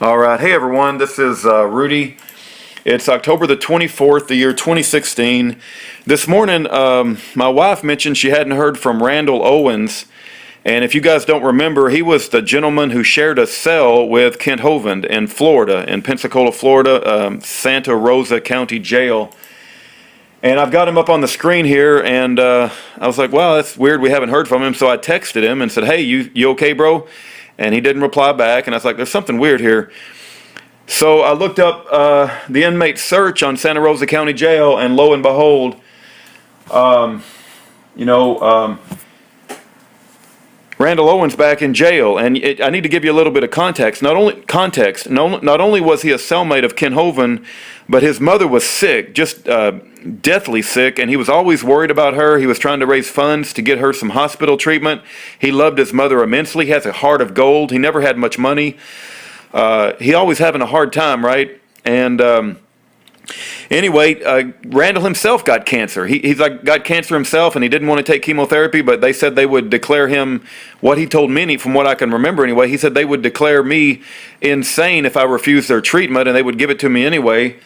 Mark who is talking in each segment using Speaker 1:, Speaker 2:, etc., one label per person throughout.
Speaker 1: All right. Hey, everyone. This is Rudy. It's October the 24th, the year 2016. This morning, my wife mentioned she hadn't heard from Randall Owens. And if you guys don't remember, he was the gentleman who shared a cell with Kent Hovind in Florida, in Pensacola, Florida, Santa Rosa County Jail. And I've got him up on the screen here, and I was like, wow, that's weird. We haven't heard from him. So I texted him and said, hey, you okay, bro? And he didn't reply back, and I was like, there's something weird here. So I looked up the inmate search on Santa Rosa County Jail, and lo and behold, Randall Owens back in jail. And I need to give you a little bit of context. Not only was he a cellmate of Ken Hovind, but his mother was sick, just deathly sick, and he was always worried about her. He was trying to raise funds to get her some hospital treatment. He loved his mother immensely. He has a heart of gold. He never had much money. He always having a hard time, right? And anyway, Randall himself got cancer. He's got cancer himself, and he didn't want to take chemotherapy, but they said they would declare him, what he told me, from what I can remember anyway, he said they would declare me insane if I refused their treatment, and they would give it to me anyway.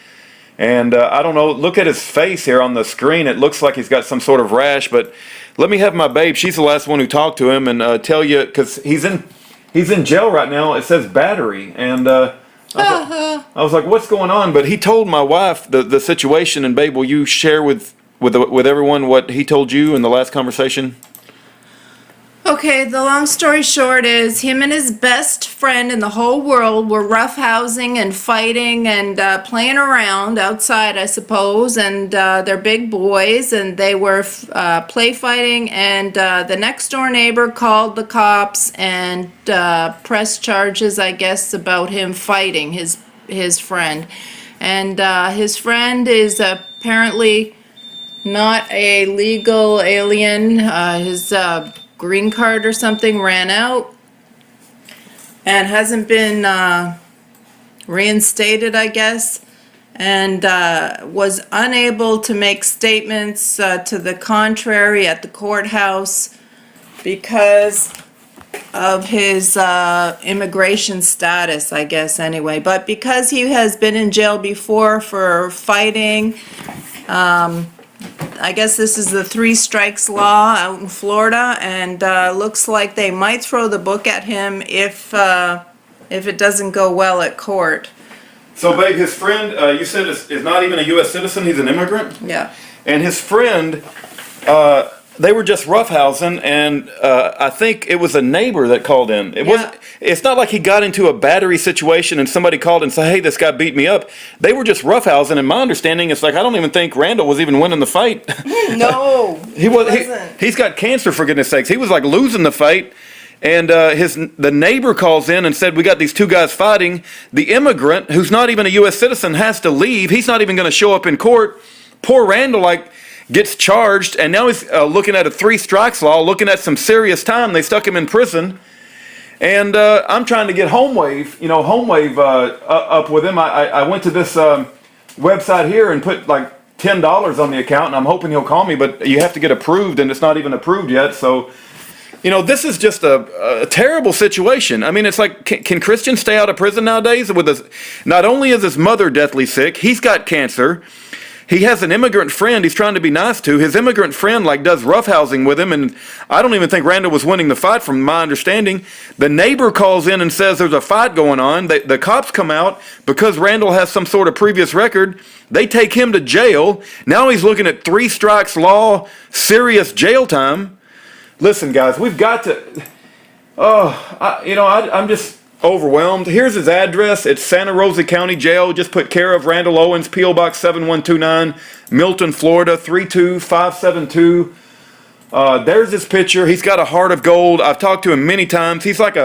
Speaker 1: And I don't know, look at his face here on the screen. It looks like he's got some sort of rash, but let me have my babe. She's the last one who talked to him, and tell you, because he's in jail right now. It says battery, and I was like, what's going on? But he told my wife the situation, and babe, will you share with everyone what he told you in the last conversation?
Speaker 2: Okay, the long story short is him and his best friend in the whole world were roughhousing and fighting and playing around outside, I suppose, and they're big boys, and they were play fighting, and the next door neighbor called the cops and pressed charges, I guess, about him fighting his friend. And his friend is apparently not a legal alien. His green card or something ran out and hasn't been reinstated, I guess, and was unable to make statements to the contrary at the courthouse because of his immigration status, I guess, anyway. But because he has been in jail before for fighting, I guess this is the 3 strikes law out in Florida, and looks like they might throw the book at him if it doesn't go well at court.
Speaker 1: So, babe, his friend, you said is not even a U.S. citizen. He's an immigrant?
Speaker 2: Yeah.
Speaker 1: And his friend, they were just roughhousing, and I think it was a neighbor that called in. It's not like he got into a battery situation and somebody called and said, hey, this guy beat me up. They were just roughhousing, and my understanding is, like, I don't even think Randall was even winning the fight.
Speaker 2: No, he wasn't.
Speaker 1: He's got cancer, for goodness sakes. He was like losing the fight, and the neighbor calls in and said, we got these 2 guys fighting. The immigrant, who's not even a U.S. citizen, has to leave. He's not even going to show up in court. Poor Randall, gets charged, and now he's looking at a 3 strikes law, looking at some serious time. They stuck him in prison, and I'm trying to get HomeWave up with him. I went to this website here and put like $10 on the account, and I'm hoping he'll call me, but you have to get approved, and it's not even approved yet. So, this is just a terrible situation. I mean, it's like, can Christians stay out of prison nowadays? Not only is his mother deathly sick, he's got cancer. He has an immigrant friend he's trying to be nice to. His immigrant friend does roughhousing with him, and I don't even think Randall was winning the fight from my understanding. The neighbor calls in and says there's a fight going on. The cops come out because Randall has some sort of previous record. They take him to jail. Now he's looking at 3 strikes law, serious jail time. Listen, guys, we've got to... I'm just overwhelmed. Here's his address. It's Santa Rosa County Jail. Just put care of Randall Owens, P.O. Box 7129, Milton, Florida 32572. There's his picture. He's got a heart of gold. I've talked to him many times. He's like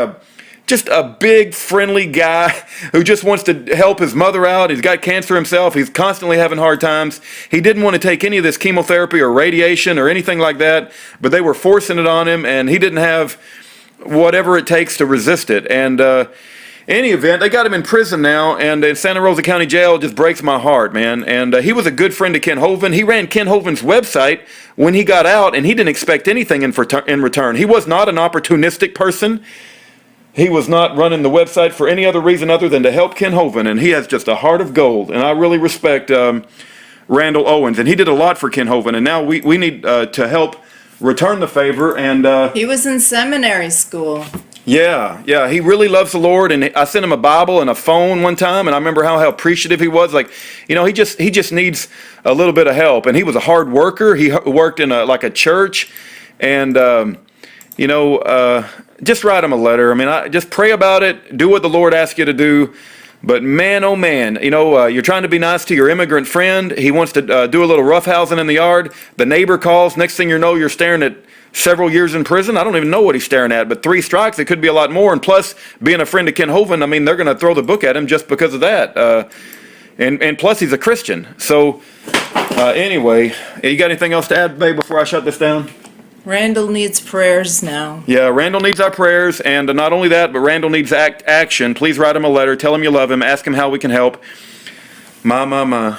Speaker 1: just a big, friendly guy who just wants to help his mother out. He's got cancer himself. He's constantly having hard times. He didn't want to take any of this chemotherapy or radiation or anything like that, but they were forcing it on him, and he didn't have whatever it takes to resist it. And any event, they got him in prison now, and in Santa Rosa County Jail. It just breaks my heart, man. And he was a good friend to Ken Hovind. He ran Ken Hovind's website when he got out, and he didn't expect anything in return. He was not an opportunistic person. he was not running the website for any other reason other than to help Ken Hovind, and he has just a heart of gold. And I really respect Randall Owens, and he did a lot for Ken Hovind, and now we need to help return the favor. And
Speaker 2: He was in seminary school.
Speaker 1: yeah, he really loves the Lord, and I sent him a Bible and a phone one time, and I remember how appreciative he was. Like, he just needs a little bit of help, and he was a hard worker. He worked in a church, and just write him a letter. I mean, just pray about it. Do what the Lord asks you to do. But man, oh man, you're trying to be nice to your immigrant friend. He wants to do a little roughhousing in the yard. The neighbor calls. Next thing you know, you're staring at several years in prison. I don't even know what he's staring at, but 3 strikes, it could be a lot more. And plus, being a friend of Ken Hovind, I mean, they're going to throw the book at him just because of that. And plus, he's a Christian. So anyway, you got anything else to add, babe, before I shut this down?
Speaker 2: Randall needs prayers now.
Speaker 1: Yeah, Randall needs our prayers, and not only that, but Randall needs action. Please write him a letter, tell him you love him, ask him how we can help. My.